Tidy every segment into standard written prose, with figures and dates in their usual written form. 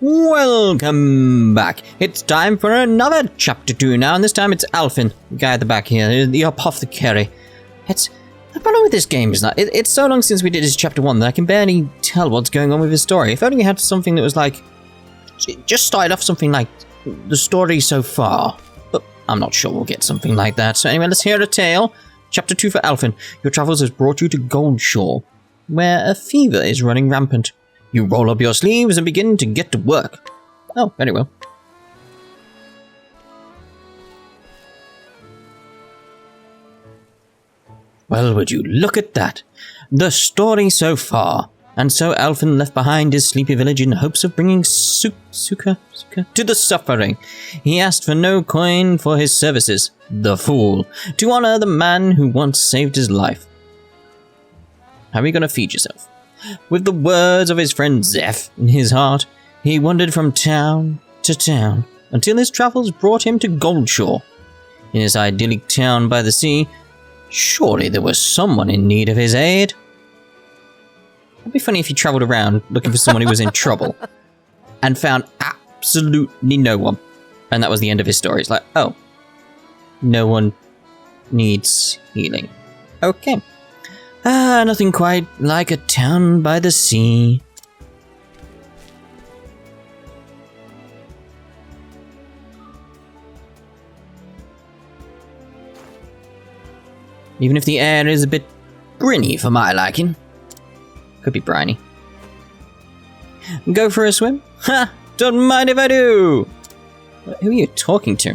Welcome back. It's time for another chapter 2 now, and this time it's Alfyn, the guy at the back here, the Apothecary. The problem with this game is that it's so long since we did this chapter 1 that I can barely tell what's going on with the story. If only we had something that was like, just started off something like the story so far. But I'm not sure we'll get something like that. So anyway, let's hear a tale. Chapter 2 for Alfyn. Your travels has brought you to Goldshore, where a fever is running rampant. You roll up your sleeves and begin to get to work. Oh, very well. Well, would you look at that? The story so far. And so Alfyn left behind his sleepy village in hopes of bringing succor to the suffering. He asked for no coin for his services, the fool, to honor the man who once saved his life. How are you going to feed yourself? With the words of his friend Zeph in his heart, he wandered from town to town until his travels brought him to Goldshore. In his idyllic town by the sea, surely there was someone in need of his aid. It'd be funny if he travelled around looking for someone who was in trouble and found absolutely no one. And that was the end of his story. It's like, oh, no one needs healing. Okay. Nothing quite like a town by the sea. Even if the air is a bit briny for my liking. Could be briny. Go for a swim? Ha! Don't mind if I do! Who are you talking to?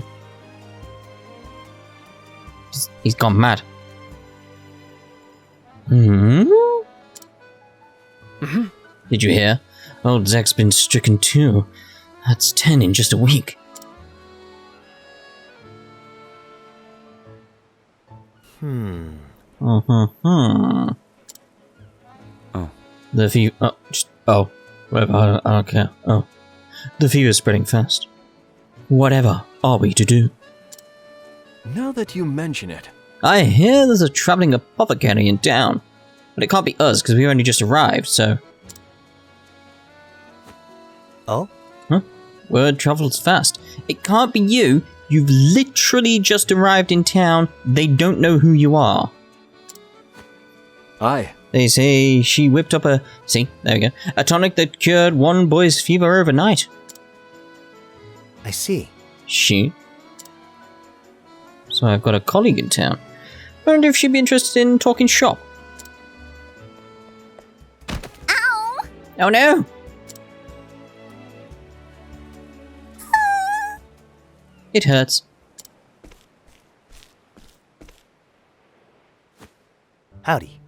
He's gone mad. Mm-hmm. Did you hear? Old Zek's been stricken too. That's 10 in just a week. Oh. The fever. Whatever. I don't care. Oh. The fever's spreading fast. Whatever are we to do? Now that you mention it. I hear there's a travelling apothecary in town. But it can't be us, because we only just arrived, so... Oh? Huh? Word travels fast. It can't be you. You've literally just arrived in town. They don't know who you are. Aye. They say she whipped up a... See, there we go. A tonic that cured one boy's fever overnight. I see. She? So I've got a colleague in town. I wonder if she'd be interested in talking shop. Ow! Oh no! It hurts. Howdy.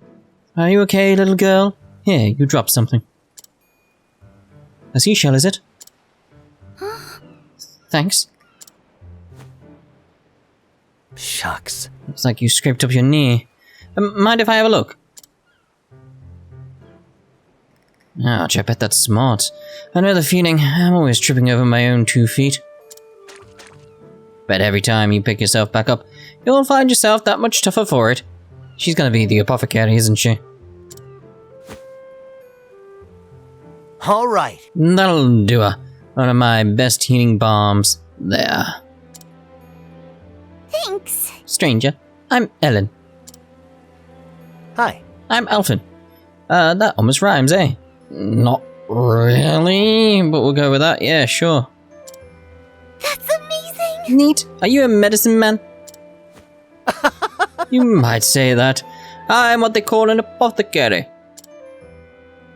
Are you okay, little girl? Here, you dropped something. A seashell, is it? Thanks. Shucks. Looks like you scraped up your knee. Mind if I have a look? Ouch, I bet that's smart. I know the feeling. I'm always tripping over my own 2 feet. Bet every time you pick yourself back up, you'll find yourself that much tougher for it. She's gonna be the apothecary, isn't she? All right. That'll do her. One of my best healing balms. There. Thanks. Stranger, I'm Ellen. Hi. I'm Alfyn. That almost rhymes, eh? Not really, but we'll go with that. Yeah, sure. That's amazing. Neat. Are you a medicine man? You might say that. I'm what they call an apothecary.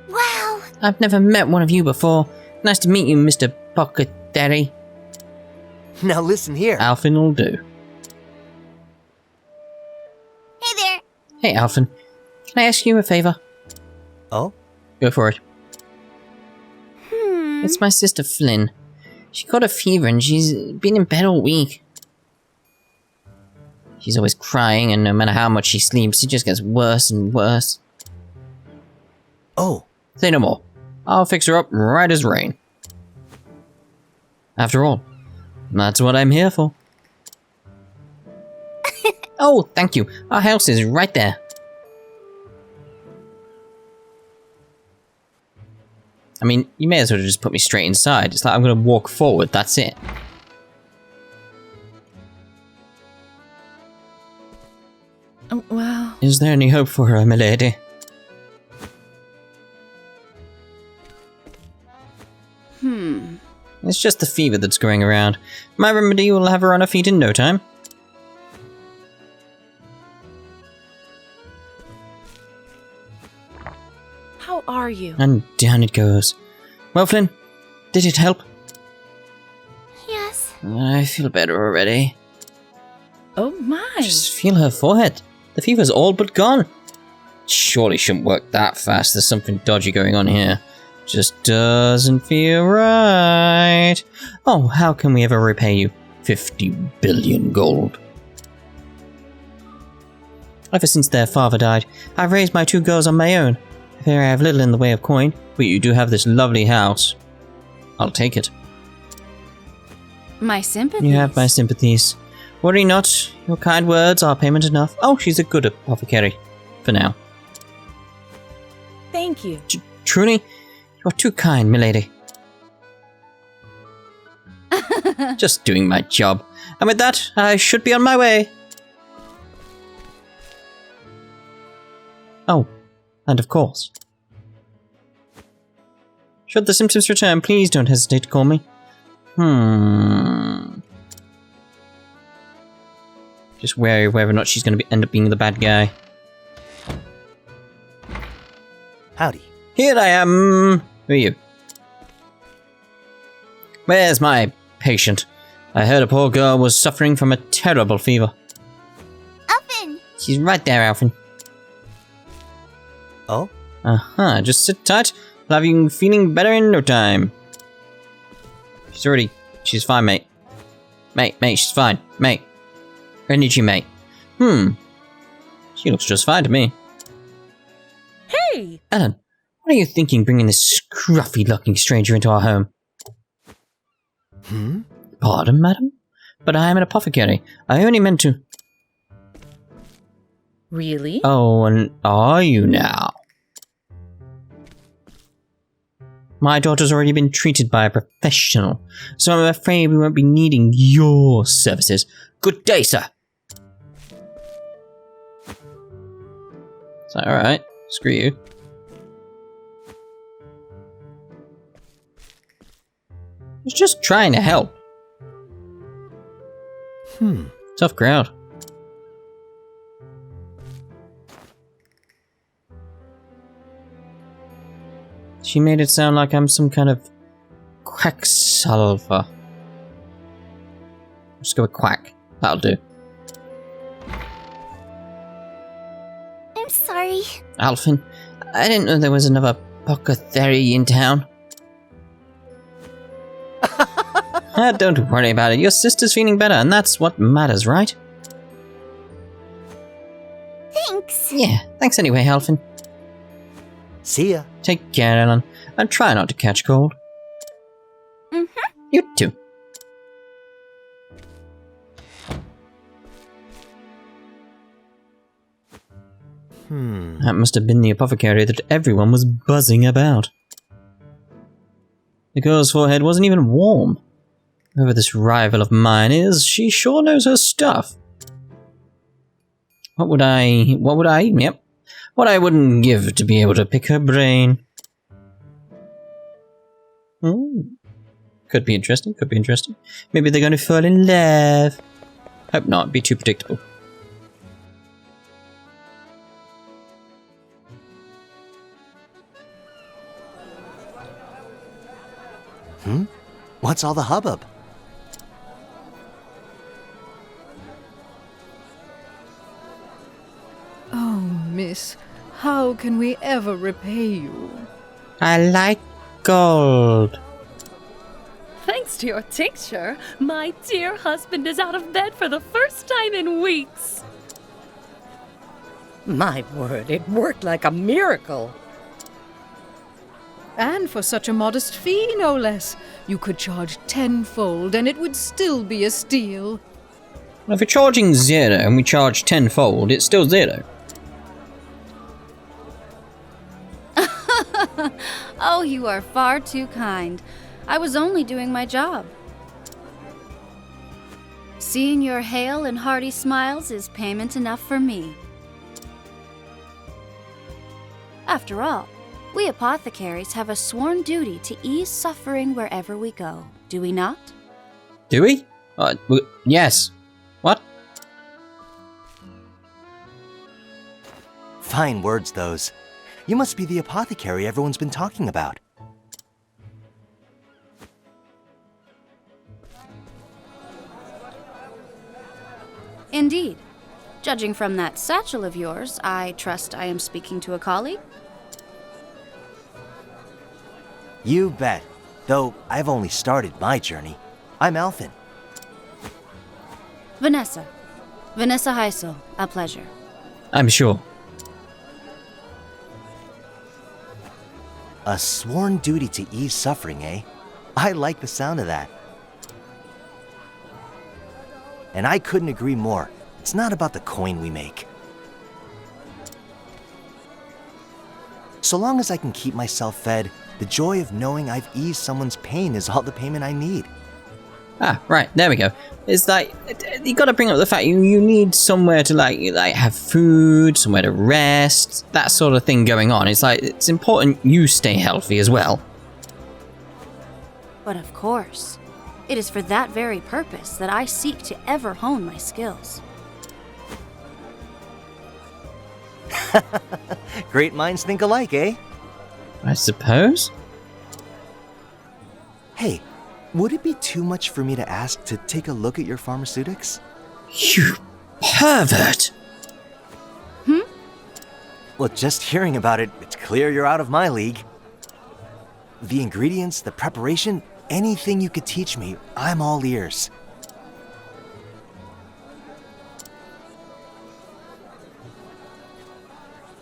Wow. I've never met one of you before. Nice to meet you, Mr. Apothecary. Now listen here. Alfyn will do. Hey there. Hey, Alfyn. Can I ask you a favour? Oh? Go for it. It's my sister Flynn. She got a fever and she's been in bed all week. She's always crying, and no matter how much she sleeps, it just gets worse and worse. Oh. Say no more. I'll fix her up right as rain. After all, that's what I'm here for. Oh, thank you. Our house is right there. I mean, you may as well just put me straight inside. It's like I'm going to walk forward, that's it. Oh, wow. Is there any hope for her, milady? It's just the fever that's going around. My remedy will have her on her feet in no time. How are you? And down it goes. Well, Flynn, did it help? Yes. I feel better already. Oh my. Just feel her forehead. The fever's all but gone. Surely shouldn't work that fast. There's something dodgy going on here. Just doesn't feel right. Oh, how can we ever repay you? 50 billion gold. Ever since their father died, I've raised my 2 girls on my own. I fear I have little in the way of coin, but you do have this lovely house. I'll take it. My sympathies. You have my sympathies. Worry not, your kind words are payment enough. Oh, she's a good apothecary. For now. Thank you. Truly, you're too kind, milady. Just doing my job. And with that, I should be on my way. Oh, and of course. Should the symptoms return, please don't hesitate to call me. Just wary whether or not she's going to end up being the bad guy. Howdy. Here I am! Who are you? Where's my patient? I heard a poor girl was suffering from a terrible fever. Alfyn! She's right there, Alfyn. Oh? Uh-huh, just sit tight. I'll have you feeling better in no time. She's fine, mate. Mate, she's fine. Mate. I need you, mate. She looks just fine to me. Hey! Ellen, what are you thinking bringing this scruffy-looking stranger into our home? Pardon, madam? But I am an apothecary. I only meant to... Really? Oh, and are you now? My daughter's already been treated by a professional, so I'm afraid we won't be needing your services. Good day, sir! Is that alright? Screw you. I was just trying to help. Tough crowd. She made it sound like I'm some kind of quacksalver. Let's go with quack. That'll do. I'm sorry. Alfyn, I didn't know there was another Apothecary in town. Don't worry about it. Your sister's feeling better, and that's what matters, right? Thanks. Yeah, thanks anyway, Alfyn. See ya. Take care, Ellen, and try not to catch cold. You too. That must have been the apothecary that everyone was buzzing about. The girl's forehead wasn't even warm. Whoever this rival of mine is, she sure knows her stuff. What would I, yep. What I wouldn't give to be able to pick her brain. Could be interesting. Maybe they're going to fall in love. Hope not, be too predictable. What's all the hubbub? Oh, miss, how can we ever repay you? I like gold. Thanks to your tincture, my dear husband is out of bed for the first time in weeks. My word, it worked like a miracle. And for such a modest fee, no less. You could charge tenfold, and it would still be a steal. Well, if you're charging 0 and we charge tenfold, it's still 0. Oh, you are far too kind. I was only doing my job. Seeing your hale and hearty smiles is payment enough for me. After all, we apothecaries have a sworn duty to ease suffering wherever we go, do we not? Do we? Yes. What? Fine words, those. You must be the apothecary everyone's been talking about. Indeed. Judging from that satchel of yours, I trust I am speaking to a colleague? You bet. Though I've only started my journey. I'm Alfyn. Vanessa. Vanessa Heisel, a pleasure. I'm sure. A sworn duty to ease suffering, eh? I like the sound of that. And I couldn't agree more. It's not about the coin we make. So long as I can keep myself fed, the joy of knowing I've eased someone's pain is all the payment I need. Ah, right, there we go. It's like, you gotta bring up the fact you need somewhere to like have food, somewhere to rest, that sort of thing going on. It's like, it's important you stay healthy as well. But of course, it is for that very purpose that I seek to ever hone my skills. Great minds think alike, eh? I suppose? Hey, would it be too much for me to ask to take a look at your pharmaceutics? You pervert! Well, just hearing about it, it's clear you're out of my league. The ingredients, the preparation, anything you could teach me, I'm all ears.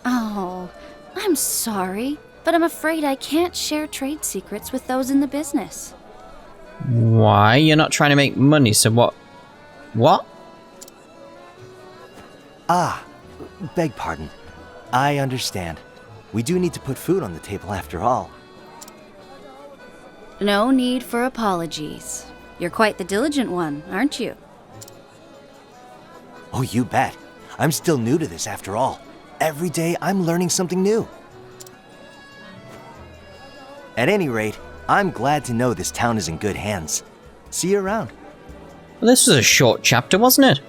Oh, I'm sorry, but I'm afraid I can't share trade secrets with those in the business. Why? You're not trying to make money, so what? What? Ah, beg pardon. I understand. We do need to put food on the table after all. No need for apologies. You're quite the diligent one, aren't you? Oh, you bet. I'm still new to this after all. Every day I'm learning something new. At any rate, I'm glad to know this town is in good hands. See you around. Well, this was a short chapter, wasn't it?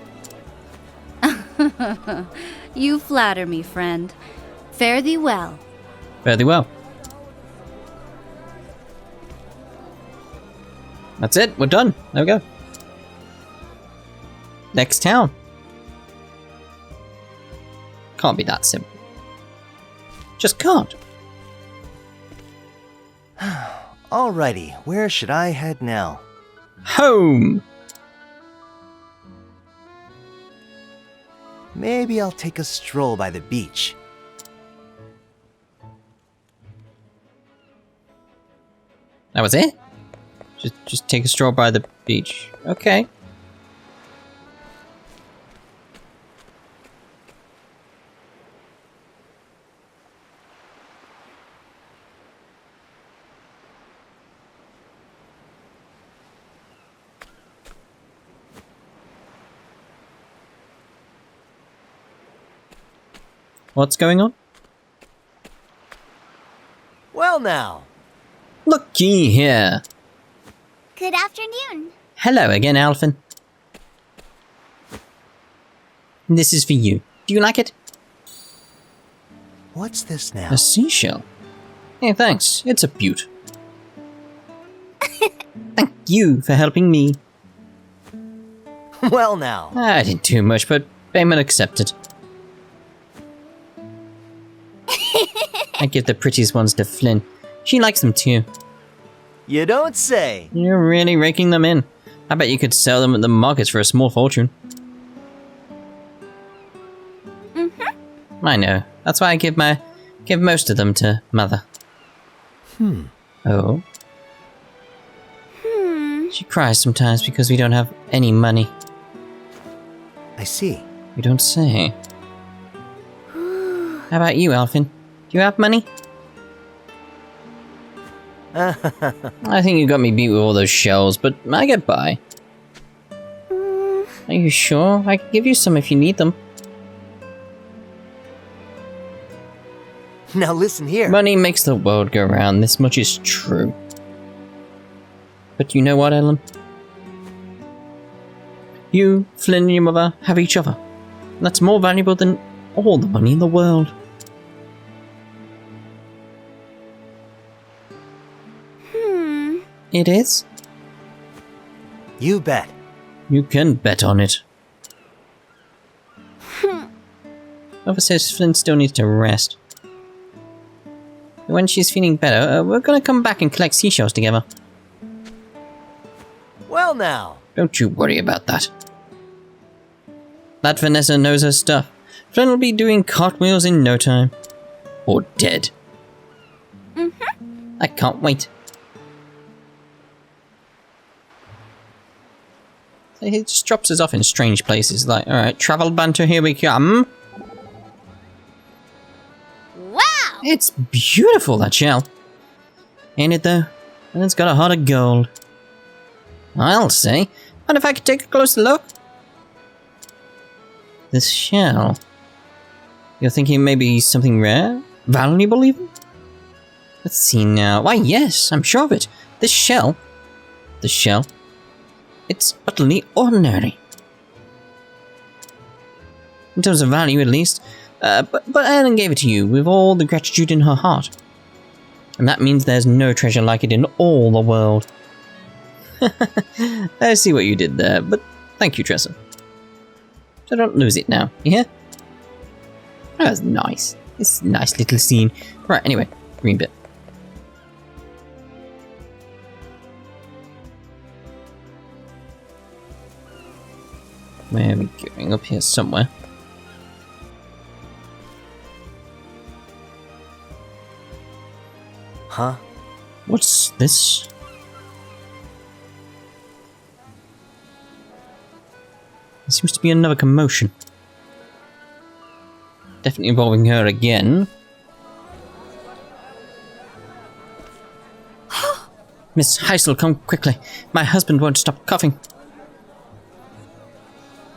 You flatter me, friend. Fare thee well. Fairly well. That's it, we're done. There we go. Next town. Can't be that simple. Just can't. Alrighty, where should I head now? Home! Maybe I'll take a stroll by the beach. That was it? Just take a stroll by the beach. Okay. What's going on? Well now. Looky here. Good afternoon. Hello again, Alfyn. This is for you. Do you like it? What's this now? A seashell. Hey, thanks. It's a beaut. Thank you for helping me. Well now. I didn't do much, but payment accepted. I give the prettiest ones to Flynn. She likes them too. You don't say. You're really raking them in. I bet you could sell them at the markets for a small fortune. I know. That's why I give most of them to Mother. Oh? She cries sometimes because we don't have any money. I see. You don't say. How about you, Alfyn? Do you have money? I think you got me beat with all those shells, but I get by. Are you sure? I can give you some if you need them. Now listen here. Money makes the world go round, this much is true. But you know what, Ellen? You, Flynn and your mother have each other. That's more valuable than all the money in the world. It is? You bet. You can bet on it. Mother says Flynn still needs to rest. When she's feeling better, we're gonna come back and collect seashells together. Well now. Don't you worry about that. That Vanessa knows her stuff. Flynn will be doing cartwheels in no time. Or dead. I can't wait. He just drops us off in strange places, like, alright, travel banter, here we come. Wow! It's beautiful, that shell. Ain't it, though? And it's got a heart of gold. I'll say. Mind if I could take a closer look? This shell. You're thinking maybe something rare? Valuable, even? Let's see now. Why, yes, I'm sure of it. This shell. The shell. It's utterly ordinary. In terms of value, at least. But Ellen gave it to you with all the gratitude in her heart. And that means there's no treasure like it in all the world. I see what you did there, but thank you, Tressa. So don't lose it now, you hear? That was nice. It's a nice little scene. Right, anyway, green bit. Where are we going? Up here somewhere. Huh? What's this? There seems to be another commotion. Definitely involving her again. Miss Heisel, come quickly. My husband won't stop coughing.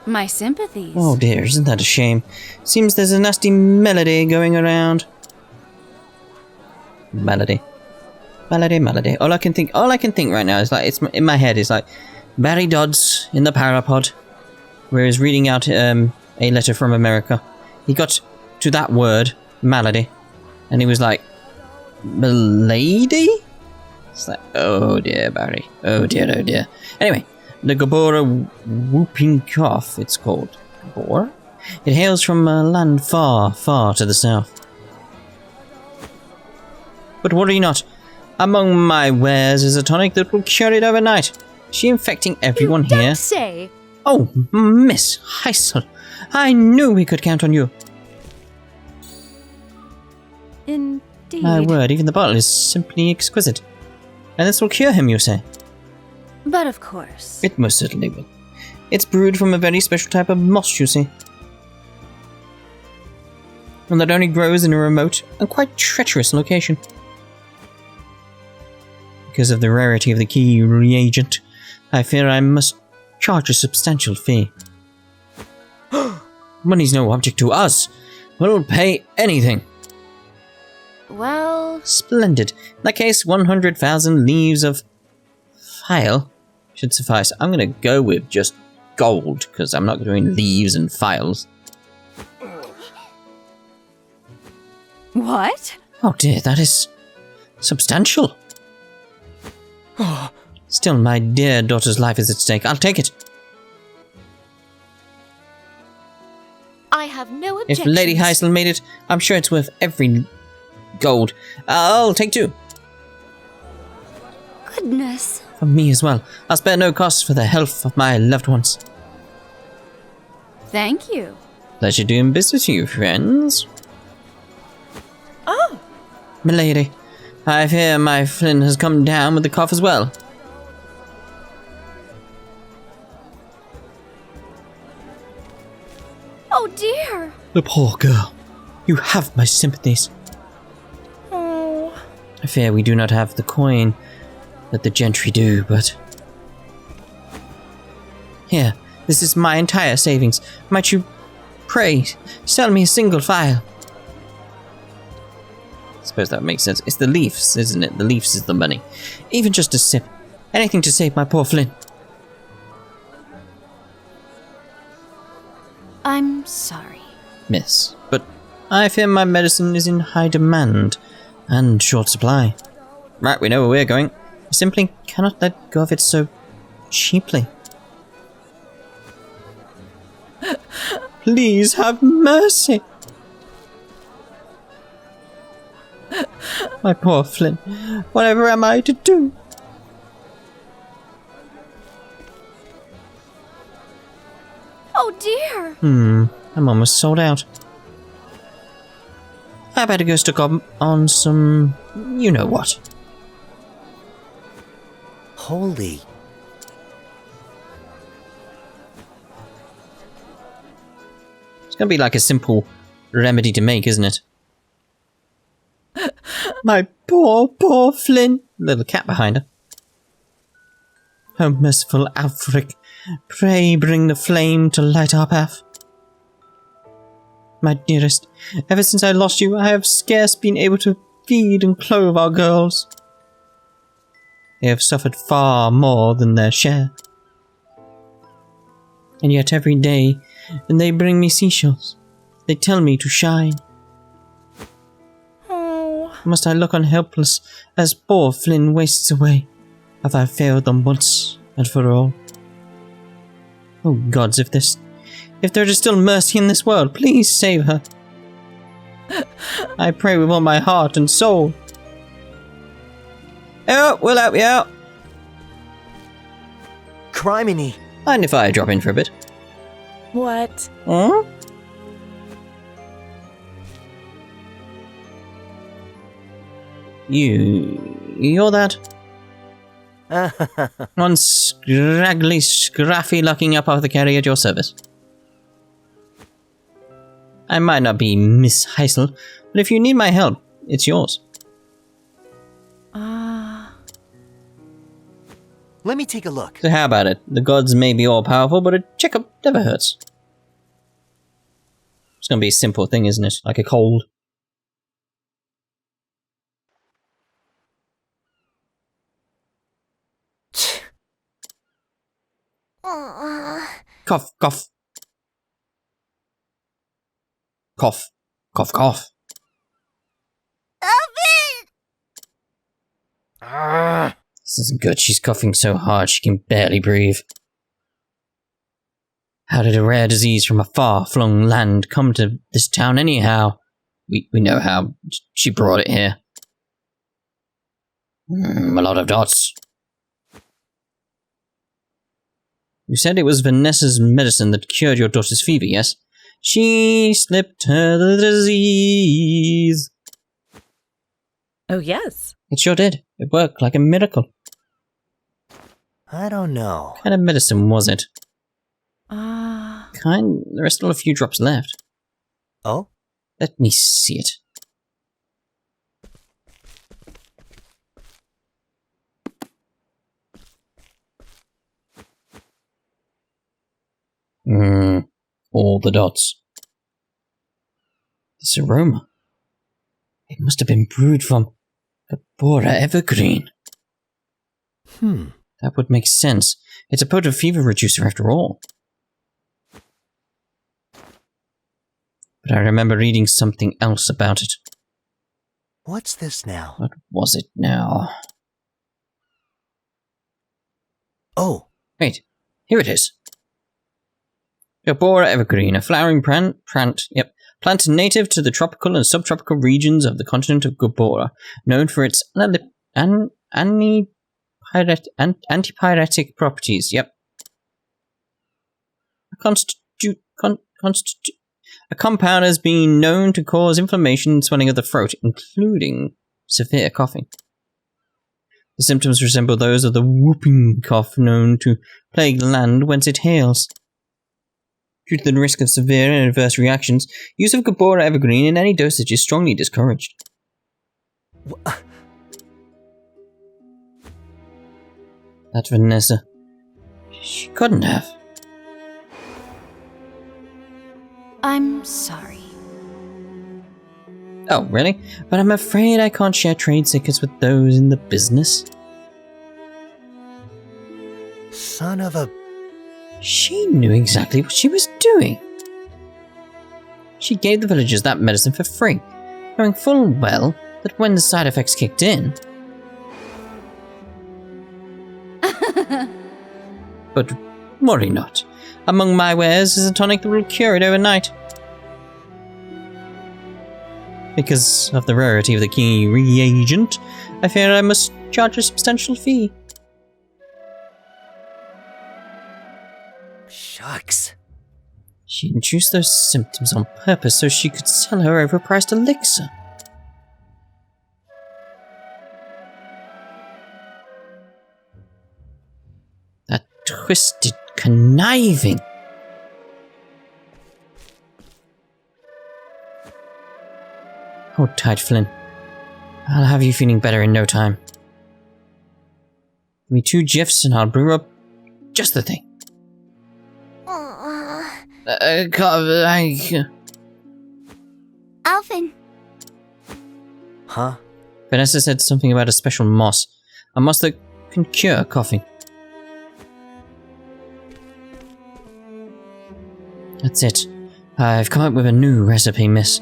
My sympathies. Oh dear, isn't that a shame? Seems there's a nasty melody going around. Melody. Melody. All I can think right now is like, it's in my head is like Barry Dodds in the Parapod, where he's reading out a letter from America. He got to that word, malady, and he was like, "Milady?" It's like, oh dear, Barry. Oh dear. Anyway, the Gabora whooping cough, it's called. Gabora? It hails from a land far, far to the south. But worry not. Among my wares is a tonic that will cure it overnight. Is she infecting everyone You don't here? say. Oh, Miss Heisel. I knew we could count on you. Indeed. My word, even the bottle is simply exquisite. And this will cure him, you say? But of course. It most certainly will. It's brewed from a very special type of moss, you see. One that only grows in a remote and quite treacherous location. Because of the rarity of the key reagent, I fear I must charge a substantial fee. Money's no object to us. We'll pay anything. Well, Splendid. In that case, 100,000 leaves of file should suffice. I'm going to go with just gold, because I'm not doing leaves and files. what? Oh dear, that is substantial. Still, my dear daughter's life is at stake. I'll take it. I have no If objections. Lady Heisel made it, I'm sure it's worth every gold. I'll take 2. Goodness. For me as well. I'll spare no cost for the health of my loved ones. Thank you. Pleasure doing business with you, friends. Oh, Milady, I fear my Flynn has come down with the cough as well. Oh dear. The poor girl. You have my sympathies. oh. I fear we do not have the coin that the gentry do, but... Here, this is my entire savings. Might you, pray, sell me a single phial? I suppose that makes sense. It's the leaves, isn't it? The leaves is the money. Even just a sip. Anything to save my poor Flynn. I'm sorry. Miss, but I fear my medicine is in high demand and short supply. Right, we know where we're going. I simply cannot let go of it so cheaply. Please have mercy. My poor Flynn. Whatever am I to do? Oh dear! I'm almost sold out. I better go stock up on some... you know what. Holy. It's gonna be like a simple remedy to make, isn't it? My poor, poor Flynn. Little cat behind her. Oh, merciful Alfric, pray bring the flame to light our path. My dearest, ever since I lost you, I have scarce been able to feed and clothe our girls. They have suffered far more than their share. And yet every day, when they bring me seashells, they tell me to shine. Must I look on helpless as poor Flynn wastes away? Have I failed them once and for all? Oh gods, if there is still mercy in this world, please save her. I pray with all my heart and soul. Oh, we'll help you out. Criminy. Mind if I drop in for a bit? What? Huh? You're that? One scraggly, scruffy-looking apothecary at your service. I might not be Miss Heisel, but if you need my help, it's yours. Let me take a look. So how about it? The gods may be all-powerful, but a checkup never hurts. It's gonna be a simple thing, isn't it? Like a cold. Cough, cough. Cough, cough, cough. This isn't good. She's coughing so hard she can barely breathe. How did a rare disease from a far-flung land come to this town anyhow? We know how. She brought it here. A lot of dots. You said it was Vanessa's medicine that cured your daughter's fever, yes? She slipped her the disease. Oh, yes. It sure did. It worked like a miracle. I don't know. What kind of medicine was it? There are still a few drops left. Oh? Let me see it. All the dots. This aroma. It must have been brewed from Gabora Evergreen. That would make sense. It's a potent fever reducer after all. But I remember reading something else about it. What's this now? What was it now? Oh. Wait, here it is. Gabora Evergreen, a flowering plant native to the tropical and subtropical regions of the continent of Gabora, known for its antipyretic properties. Yep. A compound has been known to cause inflammation and swelling of the throat, including severe coughing. The symptoms resemble those of the whooping cough known to plague the land whence it hails. Due to the risk of severe and adverse reactions, use of Gabora Evergreen in any dosage is strongly discouraged. That Vanessa. She couldn't have. I'm sorry. Oh, really? But I'm afraid I can't share trade secrets with those in the business. Son of a... She knew exactly what she was doing. She gave the villagers that medicine for free, knowing full well that when the side effects kicked in... But worry not. Among my wares is a tonic that will cure it overnight. Because of the rarity of the key reagent, I fear I must charge a substantial fee. Shucks. She induced those symptoms on purpose so she could sell her overpriced elixir. That twisted conniving. Hold tight, Flynn. I'll have you feeling better in no time. Give me 2 gifs and I'll brew up just the thing. Alfyn, Huh? Vanessa said something about a special moss. A moss that can cure coughing. That's it. I've come up with a new recipe, miss.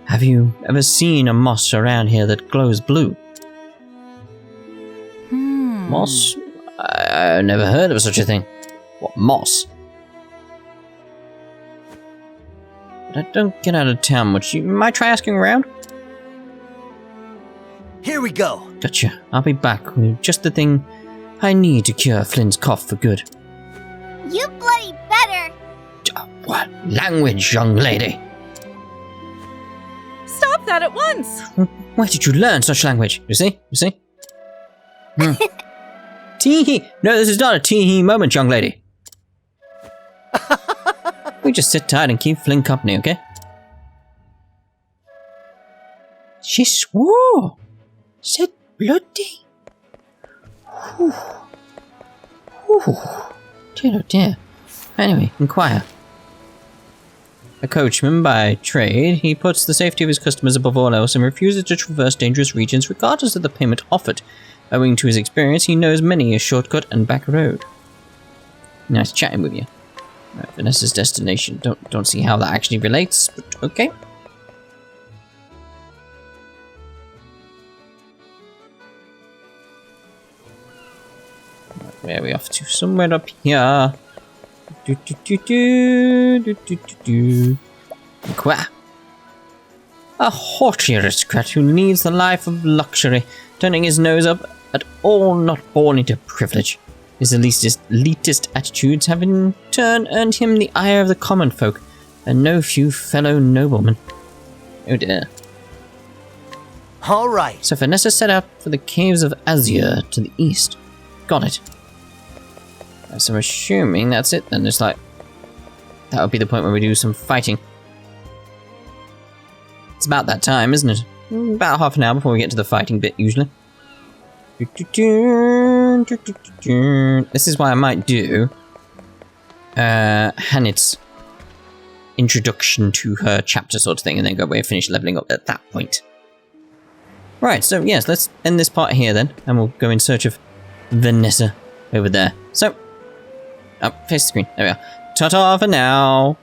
Have you ever seen a moss around here that glows blue? Moss? I've never heard of such a thing. What moss? But I don't get out of town much. You might try asking around? Here we go. Gotcha. I'll be back with just the thing I need to cure Flynn's cough for good. you bloody better. What language, young lady? Stop that at once! Where did you learn such language? You see? Tee-hee! No, this is not a tee-hee moment, young lady. We just sit tight and keep Flynn company, okay? She swore! Said bloody. Whew. Whew. Dear, oh dear. Anyway, inquire. A coachman by trade, he puts the safety of his customers above all else and refuses to traverse dangerous regions regardless of the payment offered. Owing to his experience, he knows many a shortcut and back road. Nice chatting with you. Right, Vanessa's destination. Don't see how that actually relates, but okay. Right, where are we off to? Somewhere up here. Inquire. A haughty aristocrat who leads the life of luxury, turning his nose up at all not born into privilege. His elitist attitudes have in turn earned him the ire of the common folk, and no few fellow noblemen. Oh dear. All right. So Vanessa set out for the caves of Azure to the east. Got it. So I'm assuming that's it then. It's like, that would be the point where we do some fighting. It's about that time, isn't it? About half an hour before we get to the fighting bit, usually. This is why I might do Hannit's introduction to her chapter sort of thing, and then go away and finish leveling up at that point. Right, so yes, let's end this part here then, and we'll go in search of Vanessa over there. So, face the screen. There we are. Ta-ta for now.